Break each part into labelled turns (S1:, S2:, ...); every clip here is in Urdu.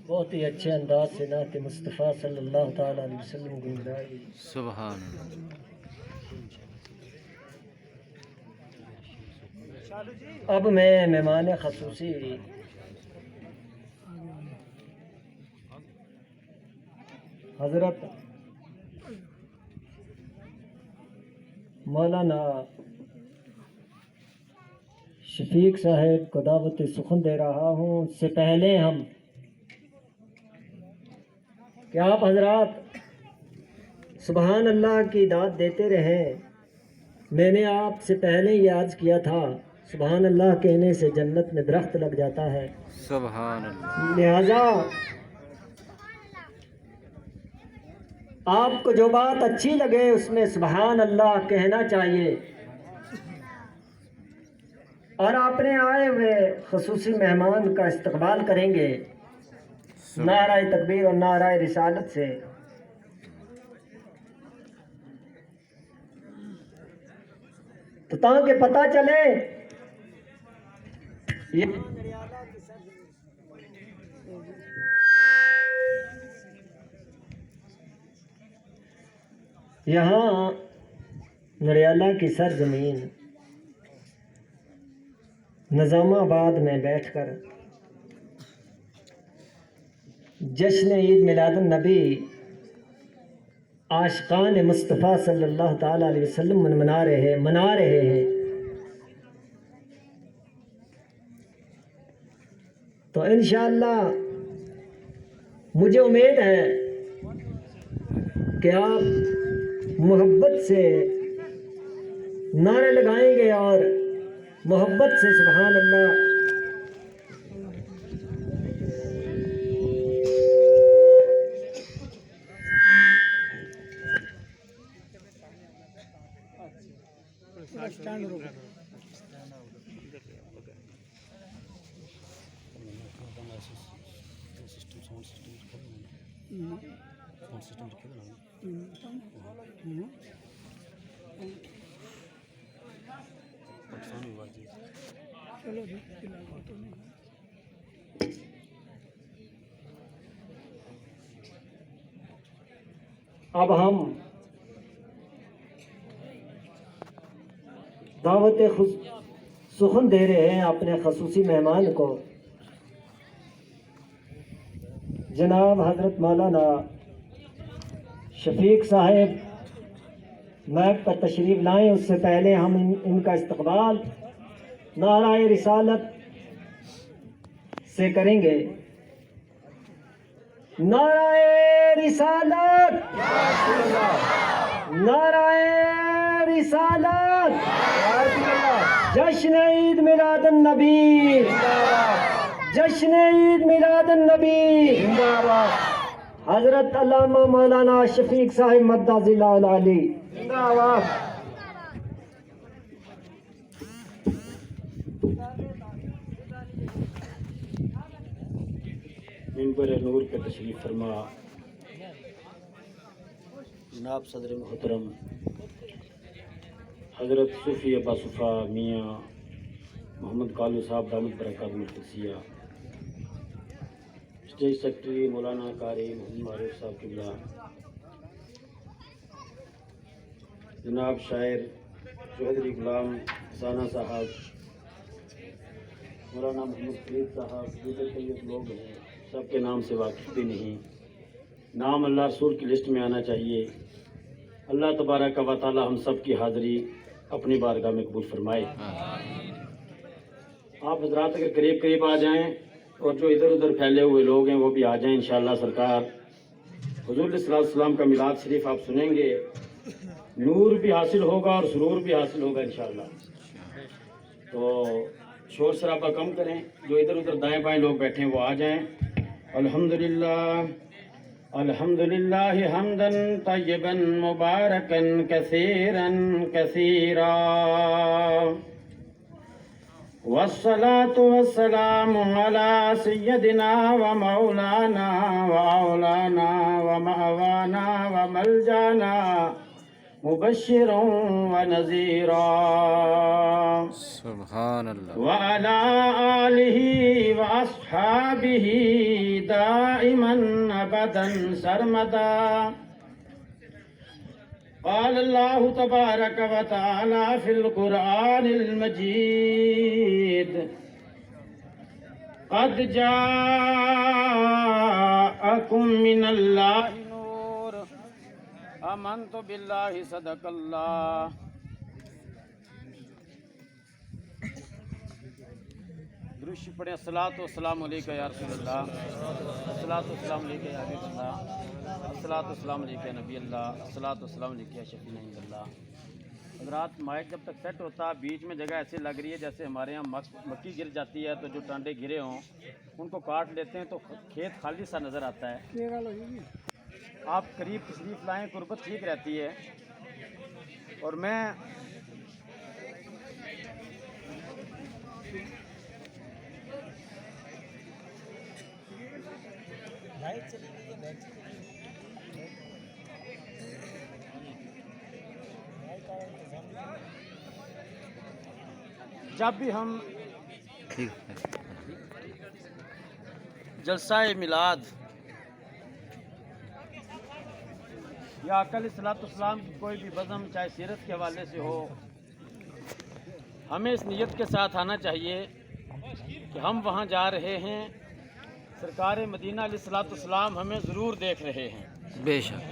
S1: بہت ہی اچھے انداز سے نعت مصطفیٰ صلی اللہ تعالیٰ علیہ وسلم گنگنائی.
S2: سبحان اللہ.
S1: اب میں مہمان خصوصی حضرت مولانا شفیق صاحب کو دعوت سخن دے رہا ہوں. اس سے پہلے ہم کہ آپ حضرات سبحان اللہ کی داد دیتے رہیں. میں نے آپ سے پہلے یہ عرض کیا تھا سبحان اللہ کہنے سے جنت میں درخت لگ جاتا ہے.
S2: سبحان اللہ.
S1: لہذا آپ کو جو بات اچھی لگے اس میں سبحان اللہ کہنا چاہیے. اور اپنے آئے ہوئے خصوصی مہمان کا استقبال کریں گے نعرہ تکبیر اور نعرہ رسالت سے. تو تاکہ پتہ چلے یہاں نریالہ کی سرزمین نظام آباد میں بیٹھ کر جشن عید میلاد النبی عاشقان مصطفیٰ صلی اللہ تعالیٰ علیہ وسلم منا رہے ہیں. تو انشاءاللہ مجھے امید ہے کہ آپ محبت سے نعرے لگائیں گے اور محبت سے سبحان اللہ. اب ہم دعوت سخن دے رہے ہیں اپنے خصوصی مہمان کو جناب حضرت مولانا شفیق صاحب میک پر تشریف لائیں. اس سے پہلے ہم ان کا استقبال نعرہ رسالت سے کریں گے. نعرہ رسالت، نعرہ رسالت، جشن عید میلاد النبی، جشن عید میلاد النبی. حضرت علامہ مولانا شفیق صاحب مدد ذلہ العالی.
S3: منبر نور کے تشریف فرما جناب صدر محترم حضرت صوفی ابا صفا میاں محمد کالو صاحب دامت برکات القدسیہ، اسٹیج سیکرٹری مولانا قاری محمد عارف صاحب قبلہ، جناب شاعر چودھری غلام ثنا صاحب، مولانا محمد فرید صاحب، دیگر کئی لوگ ہیں سب کے نام سے واقف بھی نہیں. نام اللہ رسول کی لسٹ میں آنا چاہیے. اللہ تبارک و تعالی ہم سب کی حاضری اپنی بارگاہ میں قبول فرمائے. آپ حضرات اگر قریب قریب آ جائیں اور جو ادھر ادھر پھیلے ہوئے لوگ ہیں وہ بھی آ جائیں. انشاءاللہ سرکار حضور علیہ السلام کا میلاد شریف آپ سنیں گے، نور بھی حاصل ہوگا اور سرور بھی حاصل ہوگا انشاءاللہ. تو شور شرابہ کم کریں، جو ادھر ادھر دائیں بائیں لوگ بیٹھے ہیں وہ آ جائیں. الحمدللہ الحمدللہ حمدا طیبا مبارکا کثیرا کثیرا والصلاة والسلام على سيدنا ومولانا وأولانا ومأوانا وملجانا مبشرا ونذيرا
S2: سبحان اللہ
S3: وعلى آله وأصحابه دائما أبدا سرمدا. قال الله تبارك وتعالى في القرآن المجيد: قد جاءكم من الله نور آمنت بالله صدق الله. درود پڑھیں. الصلاۃ والسلام علیکہ یا رسول اللہ، الصلاۃ والسلام علیکہ یا حبیب اللہ، الصلاۃ والسلام علیکہ یا نبی اللہ، الصلاۃ والسلام علیکہ یا شفیع عند اللہ. حضرات، مائک جب تک سیٹ ہوتا بیچ میں جگہ ایسی لگ رہی ہے جیسے ہمارے یہاں مکی گر جاتی ہے تو جو ٹانڈے گرے ہوں ان کو کاٹ لیتے ہیں تو کھیت خالی سا نظر آتا ہے. آپ قریب تشریف لائیں، قربت ٹھیک رہتی ہے. اور میں جب بھی ہم
S2: ٹھیک ہے
S3: جلسہ میلاد یا آقا علیہ الصلوۃ والسلام کی کوئی بھی بزم چاہے سیرت کے حوالے سے ہو، ہمیں اس نیت کے ساتھ آنا چاہیے کہ ہم وہاں جا رہے ہیں، سرکار مدینہ علیہ الصلوۃ والسلام ہمیں ضرور دیکھ رہے ہیں.
S2: بے شک.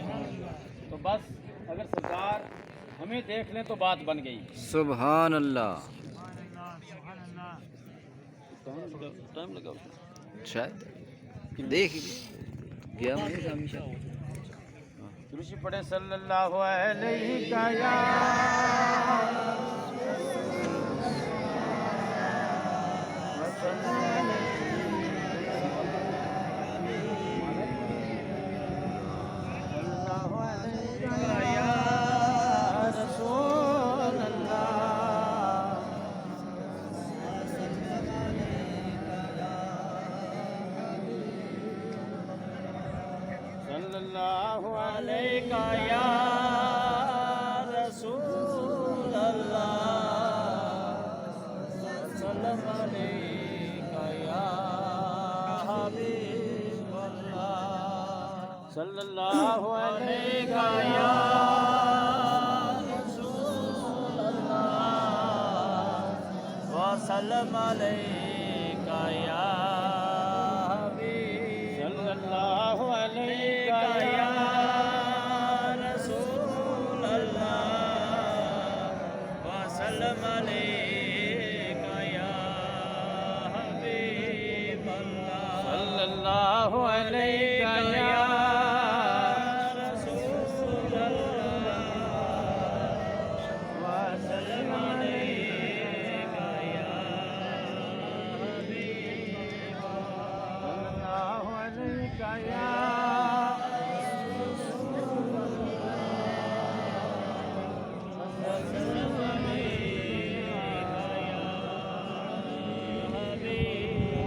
S3: تو بس اگر سرکار ہمیں دیکھ لیں تو بات بن گئی.
S2: سبحان اللہ.
S3: ٹائم لگا
S2: شاید دیکھ گیا ہمیشہ.
S3: درود پڑھیں. صلی اللہ علیہ یا صلی اللہ علیہ یا رسول اللہ، سلام علیکہ یا حبیب اللہ، صلی اللہ علیہ یا رسول اللہ، وسلم علیکہ یا حبیب اللہ، یا رسول اللہ، وسلم علیکہ یا حبیب اللہ، صلی اللہ علیہ یا رسول اللہ، وسلم علیکہ یا حبیب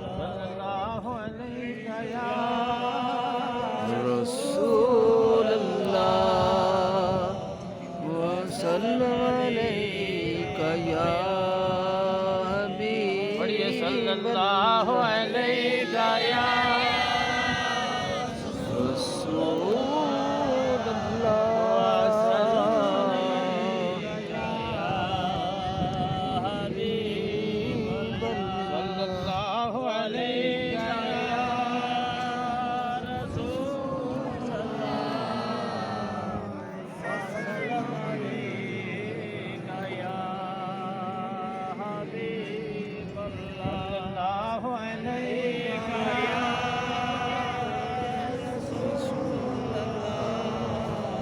S3: اللہ، علیکہ یا
S2: رسول اللہ وسلم علیکہ یا حبیب.
S3: پڑھیے. صلی اللہ علیہ یا
S2: رسول اللہ
S3: حبیب صلی اللہ علیہ یا رسول اللہ، وسلم علیکہ یا حبیب اللہ، صلی اللہ علیہ یا رسول اللہ،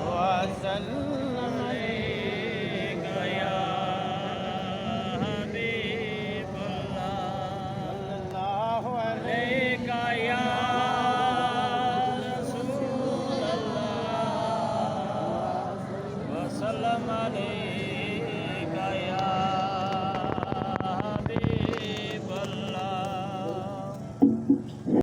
S3: وسلم